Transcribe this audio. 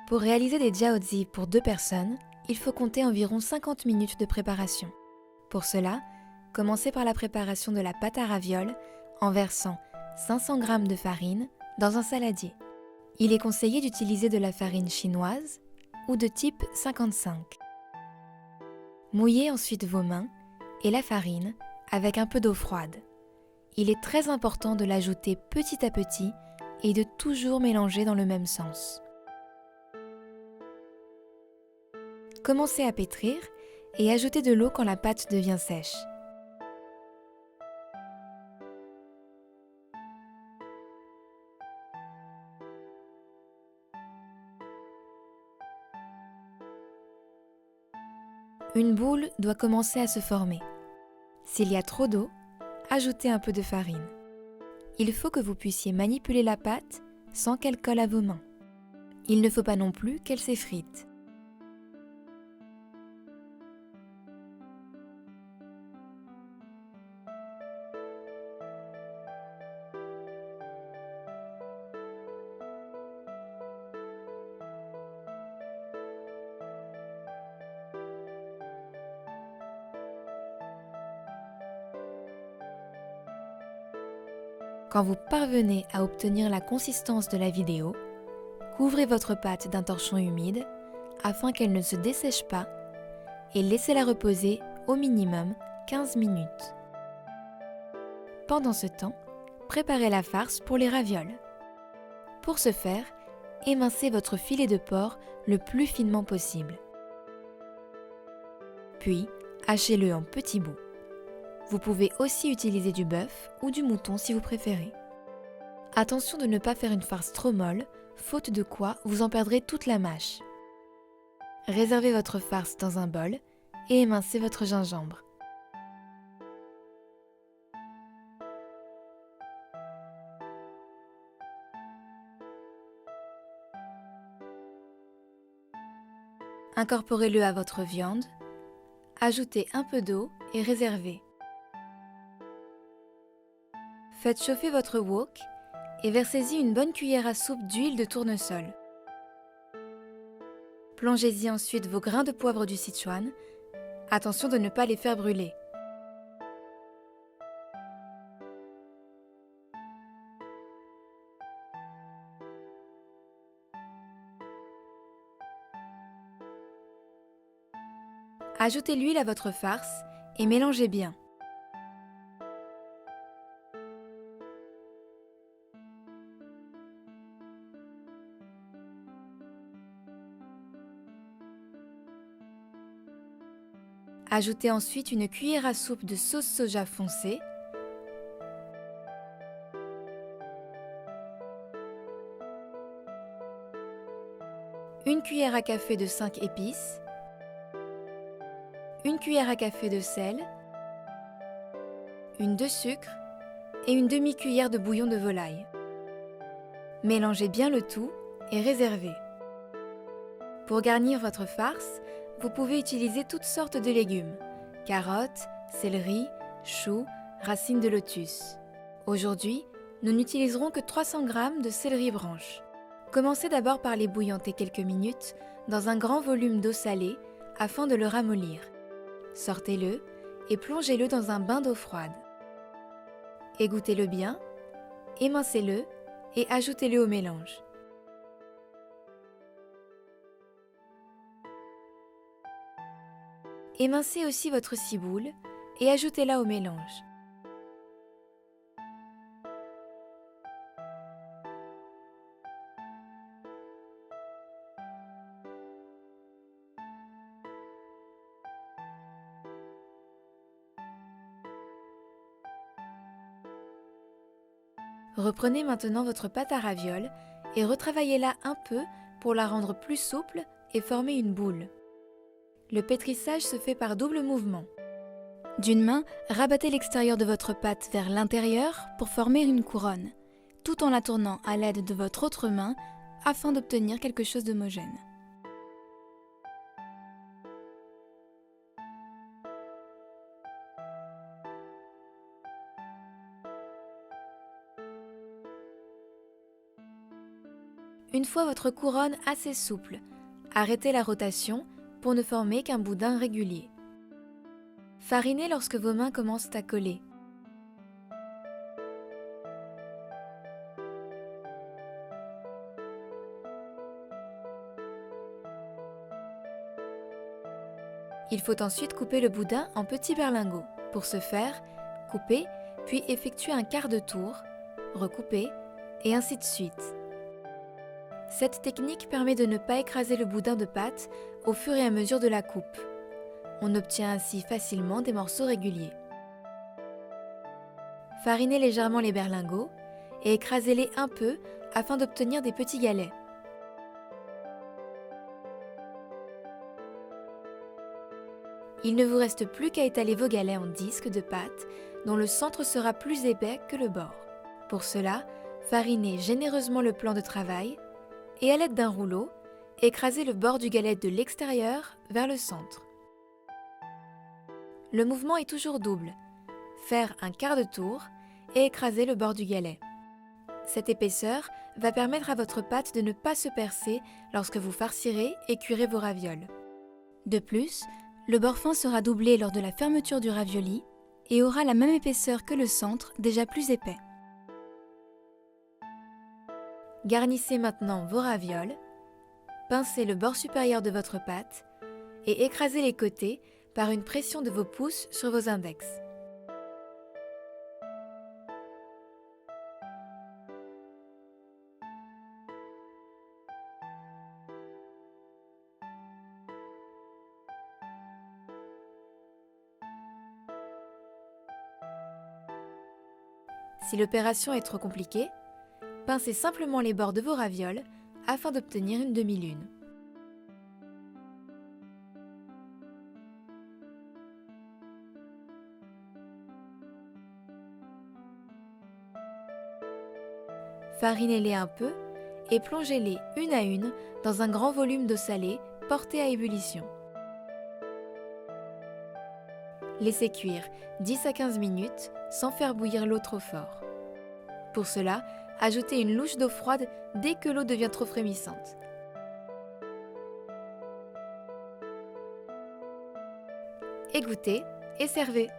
Pour réaliser des jiaozi pour 2 personnes, il faut compter environ 50 minutes de préparation. Pour cela, commencez par la préparation de la pâte à ravioles en versant 500 g de farine dans un saladier. Il est conseillé d'utiliser de la farine chinoise ou de type 55. Mouillez ensuite vos mains et la farine avec un peu d'eau froide. Il est très important de l'ajouter petit à petit et de toujours mélanger dans le même sens. Commencez à pétrir et ajoutez de l'eau quand la pâte devient sèche. Une boule doit commencer à se former. S'il y a trop d'eau, ajoutez un peu de farine. Il faut que vous puissiez manipuler la pâte sans qu'elle colle à vos mains. Il ne faut pas non plus qu'elle s'effrite. Quand vous parvenez à obtenir la consistance de la vidéo, couvrez votre pâte d'un torchon humide afin qu'elle ne se dessèche pas et laissez-la reposer au minimum 15 minutes. Pendant ce temps, préparez la farce pour les ravioles. Pour ce faire, émincez votre filet de porc le plus finement possible. Puis, hachez-le en petits bouts. Vous pouvez aussi utiliser du bœuf ou du mouton si vous préférez. Attention de ne pas faire une farce trop molle, faute de quoi vous en perdrez toute la mâche. Réservez votre farce dans un bol et émincez votre gingembre. Incorporez-le à votre viande, ajoutez un peu d'eau et réservez. Faites chauffer votre wok et versez-y une bonne cuillère à soupe d'huile de tournesol. Plongez-y ensuite vos grains de poivre du Sichuan. Attention de ne pas les faire brûler. Ajoutez l'huile à votre farce et mélangez bien. Ajoutez ensuite une cuillère à soupe de sauce soja foncée, une cuillère à café de 5 épices, une cuillère à café de sel, une de sucre et une demi-cuillère de bouillon de volaille. Mélangez bien le tout et réservez. Pour garnir votre farce, vous pouvez utiliser toutes sortes de légumes, carottes, céleri, choux, racines de lotus. Aujourd'hui, nous n'utiliserons que 300 g de céleri branche. Commencez d'abord par les bouillanter quelques minutes dans un grand volume d'eau salée afin de le ramollir. Sortez-le et plongez-le dans un bain d'eau froide. Égouttez-le bien, émincez-le et ajoutez-le au mélange. Émincez aussi votre ciboule et ajoutez-la au mélange. Reprenez maintenant votre pâte à ravioles et retravaillez-la un peu pour la rendre plus souple et former une boule. Le pétrissage se fait par double mouvement. D'une main, rabattez l'extérieur de votre pâte vers l'intérieur pour former une couronne, tout en la tournant à l'aide de votre autre main afin d'obtenir quelque chose d'homogène. Une fois votre couronne assez souple, arrêtez la rotation pour ne former qu'un boudin régulier. Farinez lorsque vos mains commencent à coller. Il faut ensuite couper le boudin en petits berlingots. Pour ce faire, coupez, puis effectuez un quart de tour, recoupez, et ainsi de suite. Cette technique permet de ne pas écraser le boudin de pâte au fur et à mesure de la coupe. On obtient ainsi facilement des morceaux réguliers. Farinez légèrement les berlingots et écrasez-les un peu afin d'obtenir des petits galets. Il ne vous reste plus qu'à étaler vos galets en disques de pâte dont le centre sera plus épais que le bord. Pour cela, farinez généreusement le plan de travail et à l'aide d'un rouleau, écrasez le bord du galet de l'extérieur vers le centre. Le mouvement est toujours double. Faire un quart de tour et écraser le bord du galet. Cette épaisseur va permettre à votre pâte de ne pas se percer lorsque vous farcirez et cuirez vos ravioles. De plus, le bord fin sera doublé lors de la fermeture du ravioli et aura la même épaisseur que le centre, déjà plus épais. Garnissez maintenant vos ravioles, pincez le bord supérieur de votre pâte et écrasez les côtés par une pression de vos pouces sur vos index. Si l'opération est trop compliquée, pincez simplement les bords de vos ravioles afin d'obtenir une demi-lune. Farinez-les un peu et plongez-les une à une dans un grand volume d'eau salée porté à ébullition. Laissez cuire 10 à 15 minutes sans faire bouillir l'eau trop fort. Pour cela, ajoutez une louche d'eau froide dès que l'eau devient trop frémissante. Égouttez et servez.